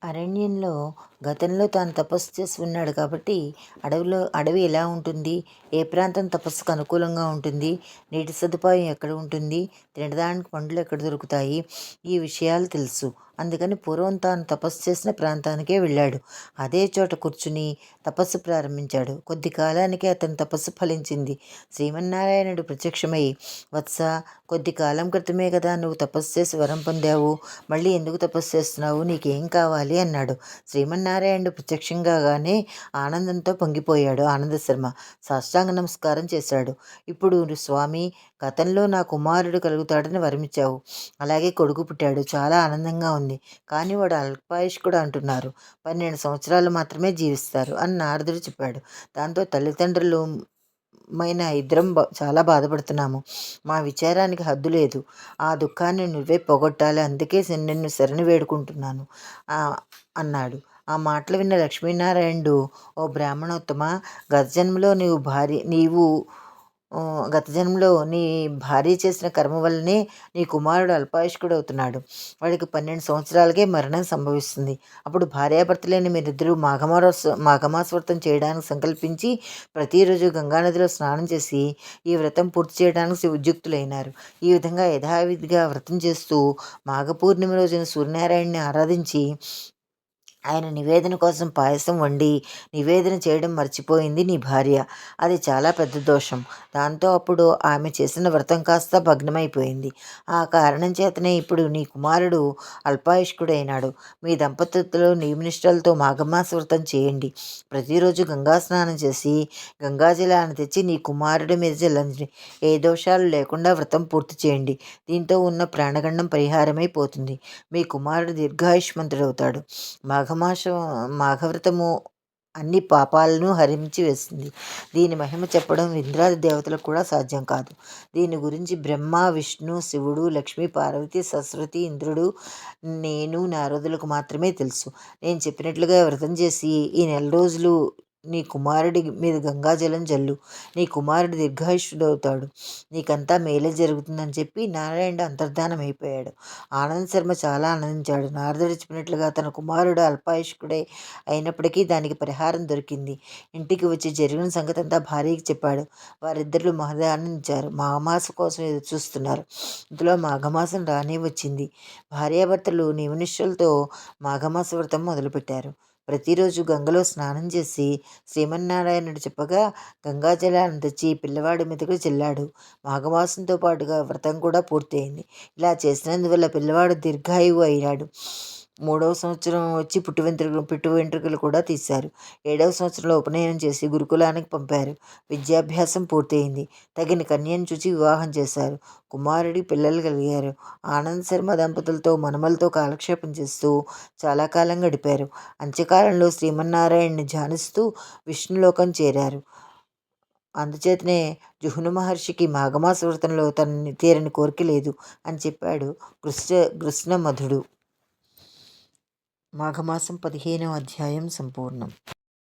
అరణ్యంలో గతంలో తాను తపస్సు చేసి ఉన్నాడు కాబట్టి అడవి ఎలా ఉంటుంది, ఏ ప్రాంతం తపస్సుకు అనుకూలంగా ఉంటుంది, నీటి సదుపాయం ఎక్కడ ఉంటుంది, తినడానికి పండ్లు ఎక్కడ దొరుకుతాయి, ఈ విషయాలు తెలుసు. అందుకని పూర్వం తాను తపస్సు చేసిన ప్రాంతానికే వెళ్ళాడు. అదే చోట కూర్చుని తపస్సు ప్రారంభించాడు. కొద్ది కాలానికి అతని తపస్సు ఫలించింది. శ్రీమన్నారాయణుడు ప్రత్యక్షమై, వత్స, కొద్ది కాలం క్రితమే కదా నువ్వు తపస్సు చేసి వరం పొందావు, మళ్ళీ ఎందుకు తపస్సు చేస్తున్నావు, నీకేం కావాలి అన్నాడు. శ్రీమన్నారాయణుడు ప్రత్యక్షంగానే ఆనందంతో పొంగిపోయాడు. ఆనందశర్మ సాష్టాంగ నమస్కారం చేశాడు. ఇప్పుడు స్వామి, గతంలో నా కుమారుడు కలుగుతాడని వరమిచ్చావు, అలాగే కొడుకు పుట్టాడు, చాలా ఆనందంగా ఉంది. కానీ వాడు అల్పాయుష్కుడు అంటున్నారు, 12 సంవత్సరాలు మాత్రమే జీవిస్తారు అని నారదుడు చెప్పాడు. దాంతో తల్లిదండ్రులు ఇద్దరం చాలా బాధపడుతున్నాము. మా విచారానికి హద్దు లేదు. ఆ దుఃఖాన్ని నువ్వే పోగొట్టాలి, అందుకే నిన్ను శరణు వేడుకుంటున్నాను అన్నాడు. ఆ మాటలు విన్న లక్ష్మీనారాయణుడు, ఓ బ్రాహ్మణోత్తమ, గత జన్మలో గత జన్మలో నీ భార్య చేసిన కర్మ వల్లనే నీ కుమారుడు అల్పాయుష్కుడు అవుతున్నాడు. వాడికి 12 సంవత్సరాలకే మరణం సంభవిస్తుంది. అప్పుడు భార్యాభర్తలైన మీరిద్దరూ మాఘమాస వ్రతం చేయడానికి సంకల్పించి ప్రతిరోజు గంగానదిలో స్నానం చేసి ఈ వ్రతం పూర్తి చేయడానికి ఉద్యుక్తులైనారు. ఈ విధంగా యథావిధిగా వ్రతం చేస్తూ మాఘపూర్ణిమ రోజున సూర్యనారాయణని ఆరాధించి ఆయన నివేదన కోసం పాయసం వండి నివేదన చేయడం మర్చిపోయింది నీ భార్య. అది చాలా పెద్ద దోషం. దాంతో అప్పుడు ఆమె చేసిన వ్రతం కాస్త భగ్నమైపోయింది. ఆ కారణం చేతనే ఇప్పుడు నీ కుమారుడు అల్పాయుష్కుడైనాడు. మీ దంపతులతో నియమనిష్టలతో మాఘమాస వ్రతం చేయండి. ప్రతిరోజు గంగా స్నానం చేసి గంగాజలాన్ని తెచ్చి నీ కుమారుడి మీద జల్లండి. ఏ దోషాలు లేకుండా వ్రతం పూర్తి చేయండి. దీంతో ఉన్న ప్రాణగండం పరిహారమైపోతుంది. మీ కుమారుడు దీర్ఘాయుష్మంతుడవుతాడు. మాఘవ్రతము అన్ని పాపాలను హరించి వేస్తుంది. దీని మహిమ చెప్పడం ఇంద్రాది దేవతలకు కూడా సాధ్యం కాదు. దీని గురించి బ్రహ్మ, విష్ణు, శివుడు, లక్ష్మి, పార్వతి, సరస్వతి, ఇంద్రుడు, నేను, నారదులకు మాత్రమే తెలుసు. నేను చెప్పినట్లుగా వ్రతం చేసి ఈ నెల రోజులు నీ కుమారుడి మీద గంగాజలం జల్లు. నీ కుమారుడు దీర్ఘాయుష్యుడవుతాడు. నీకంతా మేలే జరుగుతుందని చెప్పి నారాయణుడు అంతర్ధానం అయిపోయాడు. ఆనంద శర్మ చాలా ఆనందించాడు. నారదుడు చెప్పినట్లుగా తన కుమారుడు అల్పాయుష్కుడే అయినప్పటికీ దానికి పరిహారం దొరికింది. ఇంటికి వచ్చి జరిగిన సంగతి అంతా భార్యకి చెప్పాడు. వారిద్దరూ మహదానందించారు. మాఘమాసం కోసం ఎదురు చూస్తున్నారు. ఇందులో మాఘమాసం రానే వచ్చింది. భార్యాభర్తలు నియమనిష్టలతో మాఘమాస వ్రతం మొదలుపెట్టారు. ప్రతిరోజు గంగలో స్నానం చేసి శ్రీమన్నారాయణుడు చెప్పగా గంగాజలాన్ని తెచ్చి పిల్లవాడి మీదకు చెల్లాడు. మాఘమాసంతో పాటుగా వ్రతం కూడా పూర్తయింది. ఇలా చేసినందువల్ల పిల్లవాడు దీర్ఘాయువు అయ్యాడు. 3వ సంవత్సరం వచ్చి పుట్టు వెంట్రుకలు కూడా తీశారు. 7వ సంవత్సరంలో ఉపనయనం చేసి గురుకులానికి పంపారు. విద్యాభ్యాసం పూర్తయింది. తగిన కన్యను చూచి వివాహం చేశారు. కుమారుడి పిల్లలు కలిగారు. ఆనంద్ శర్మ దంపతులతో మనమలతో కాలక్షేపం చేస్తూ చాలా కాలం గడిపారు. అంత్యకాలంలో శ్రీమన్నారాయణ్ణి ధ్యానిస్తూ విష్ణులోకం చేరారు. అందుచేతనే జుహ్ను మహర్షికి మాఘమాస వ్రతంలో తనని తీరని కోరిక లేదు అని చెప్పాడు కృష్ణమధుడు. మాఘమాసం 15వ అధ్యాయం సంపూర్ణం.